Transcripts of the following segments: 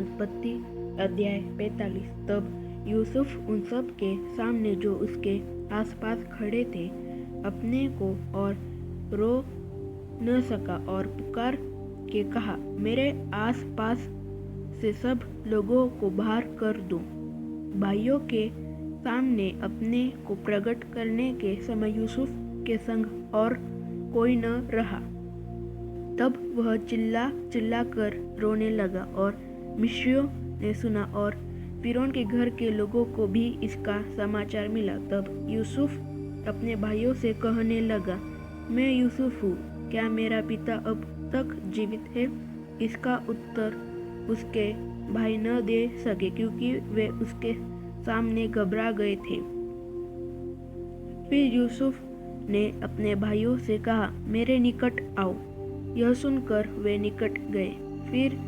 उत्पत्ति अध्याय 45। तब यूसुफ उन सब के सामने जो उसके आसपास खड़े थे अपने को और रो न सका और पुकार के कहा, मेरे आसपास से सब लोगों को बाहर कर दो। भाइयों के सामने अपने को प्रकट करने के समय यूसुफ के संग और कोई न रहा। तब वह चिल्ला कर रोने लगा और मिस्रियों ने सुना और फिरौन के घर के लोगों को भी इसका समाचार मिला। तब यूसुफ अपने भाइयों से कहने लगा, मैं यूसुफ हूँ, क्या मेरा पिता अब तक जीवित है? इसका उत्तर उसके भाई न दे सके क्योंकि वे उसके सामने घबरा गए थे। फिर यूसुफ ने अपने भाइयों से कहा, मेरे निकट आओ। यह सुनकर वे निकट गए। फिर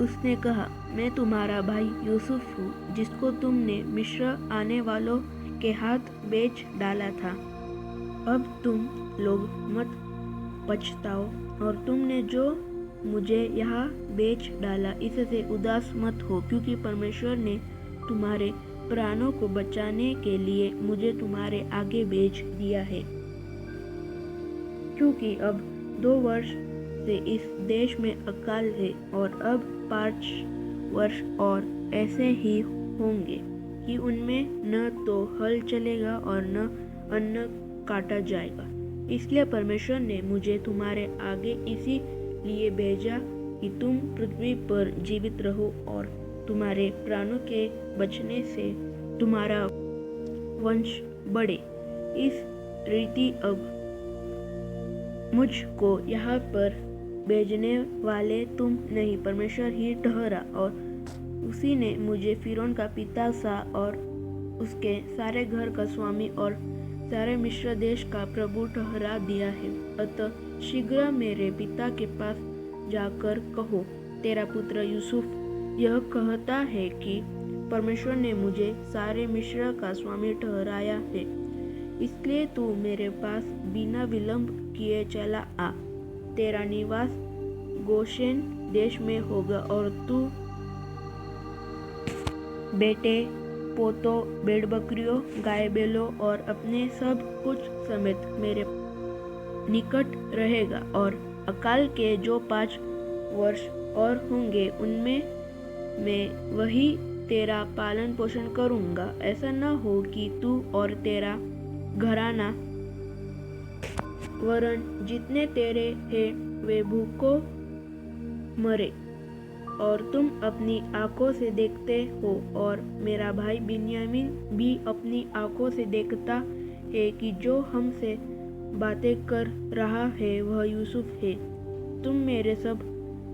उसने कहा, मैं तुम्हारा भाई यूसुफ हूँ, जिसको तुमने मिस्र आने वालों के हाथ बेच डाला था। अब तुम लोग मत पछताओ और तुमने जो मुझे यहाँ बेच डाला इससे उदास मत हो, क्योंकि परमेश्वर ने तुम्हारे प्राणों को बचाने के लिए मुझे तुम्हारे आगे भेज दिया है। क्योंकि अब 2 वर्ष से इस देश में अकाल है और अब 5 वर्ष और ऐसे ही होंगे कि उनमें न तो हल चलेगा और न अन्न काटा जाएगा। इसलिए परमेश्वर ने मुझे तुम्हारे आगे इसीलिए भेजा कि तुम पृथ्वी पर जीवित रहो और तुम्हारे प्राणों के बचने से तुम्हारा वंश बढ़े। इस रीति अब मुझको यहाँ पर भेजने वाले तुम नहीं, परमेश्वर ही ठहरा, और उसी ने मुझे फिरौन का पिता सा और उसके सारे घर का स्वामी और सारे मिस्र देश का प्रभु ठहरा दिया है। अतः शीघ्र मेरे पिता के पास जाकर कहो, तेरा पुत्र यूसुफ यह कहता है कि परमेश्वर ने मुझे सारे मिस्र का स्वामी ठहराया है। इसलिए तू मेरे पास बिना विलंब किए चला आ। तेरा निवास गोशेन देश में होगा और तू बेटे पोतों भेड़ बकरियों गाय बैलों और अपने सब कुछ समेत मेरे निकट रहेगा। और अकाल के जो 5 वर्ष और होंगे उनमें मैं वही तेरा पालन पोषण करूंगा। ऐसा न हो कि तू और तेरा घराना वरन जितने तेरे हैं वे भूखों मरे। और तुम अपनी आंखों से देखते हो और मेरा भाई बिन्यामीन भी अपनी आंखों से देखता है कि जो हमसे बातें कर रहा है वह यूसुफ है। तुम मेरे सब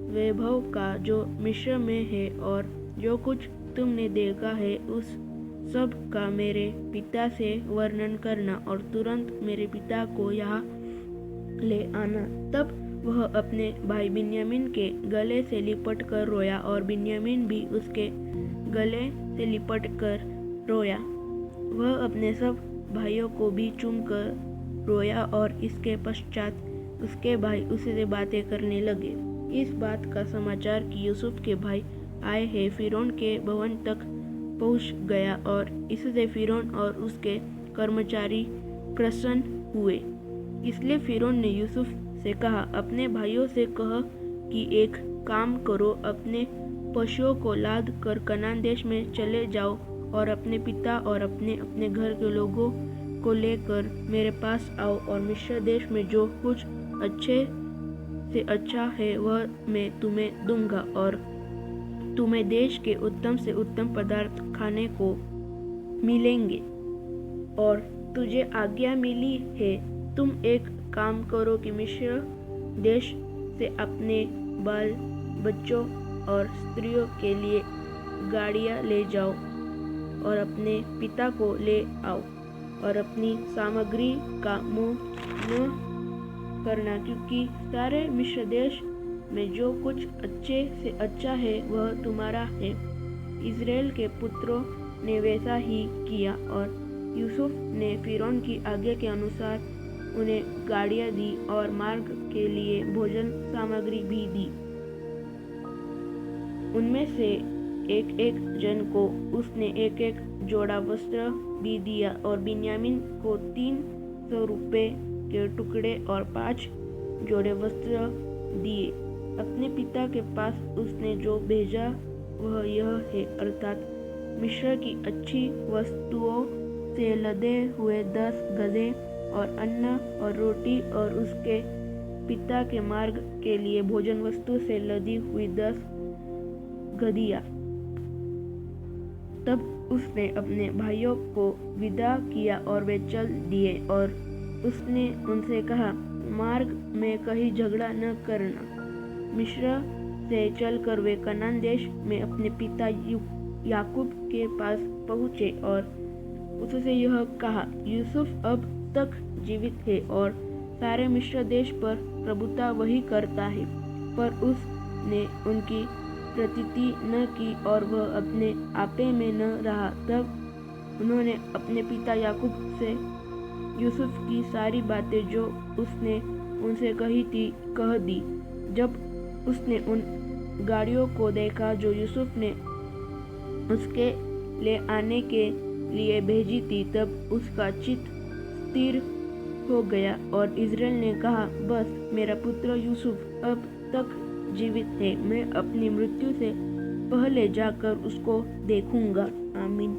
वैभव का जो मिस्र में है और जो कुछ तुमने देखा है उस सब का मेरे पिता से वर्णन करना और तुरंत मेरे पिता को यहाँ ले आना। तब वह अपने भाई बिन्यामीन के गले से लिपट कर रोया और बिन्यामीन भी उसके गले से लिपट कर रोया। वह अपने सब भाइयों को भी चूम कर रोया और इसके पश्चात उसके भाई उससे बातें करने लगे। इस बात का समाचार कि यूसुफ के भाई आए हैं फिरौन के भवन तक पहुंच गया और इससे फिरौन और उसके कर्मचारी प्रसन्न हुए। इसलिए फिरौन ने यूसुफ से कहा, अपने भाइयों से कह कि एक काम करो, अपने पशुओं को लाद कर कनान देश में चले जाओ और अपने पिता और अपने अपने घर के लोगों को लेकर मेरे पास आओ और मिस्र देश में जो कुछ अच्छे से अच्छा है वह मैं तुम्हें दूंगा और तुम्हें देश के उत्तम से उत्तम पदार्थ खाने को मिलेंगे। और तुझे आज्ञा मिली है, तुम एक काम करो कि मिस्र देश से अपने बाल बच्चों और स्त्रियों के लिए गाड़ियाँ ले जाओ और अपने पिता को ले आओ और अपनी सामग्री का मोह न करना, क्योंकि सारे मिस्र देश में जो कुछ अच्छे से अच्छा है वह तुम्हारा है। इज़राइल के पुत्रों ने वैसा ही किया और यूसुफ ने फिरौन की आज्ञा के अनुसार उन्हें गाड़ियाँ दी और मार्ग के लिए भोजन सामग्री भी दी। उनमें से एक एक जन को उसने एक एक जोड़ा वस्त्र भी दिया और बिन्यामीन को 300 रुपये के टुकड़े और 5 जोड़े वस्त्र दिए। अपने पिता के पास उसने जो भेजा वह यह है, अर्थात मिस्र की अच्छी वस्तुओं से लदे हुए 10 गधे और अन्न और रोटी, और उसके पिता के मार्ग के लिए भोजन वस्तु से लदी हुई 10 गदहियाँ। तब उसने अपने भाइयों को विदा किया और वे चल दिए, और उसने उनसे कहा, मार्ग में कहीं झगड़ा न करना। मिस्र से चलकर वे कनान देश में अपने पिता याकूब के पास पहुँचे और उससे यह कहा, यूसुफ अब तक जीवित है और सारे मिस्र देश पर प्रभुता वही करता है। पर उसने उनकी प्रतीति न की और वह अपने आपे में न रहा। तब उन्होंने अपने पिता याकूब से यूसुफ की सारी बातें जो उसने उनसे कही थी कह दी। जब उसने उन गाड़ियों को देखा जो यूसुफ ने उसके ले आने के लिए भेजी थी, तब उसका चित्त स्थिर हो गया और इज़राइल ने कहा, बस मेरा पुत्र यूसुफ अब तक जीवित है, मैं अपनी मृत्यु से पहले जाकर उसको देखूंगा। आमीन।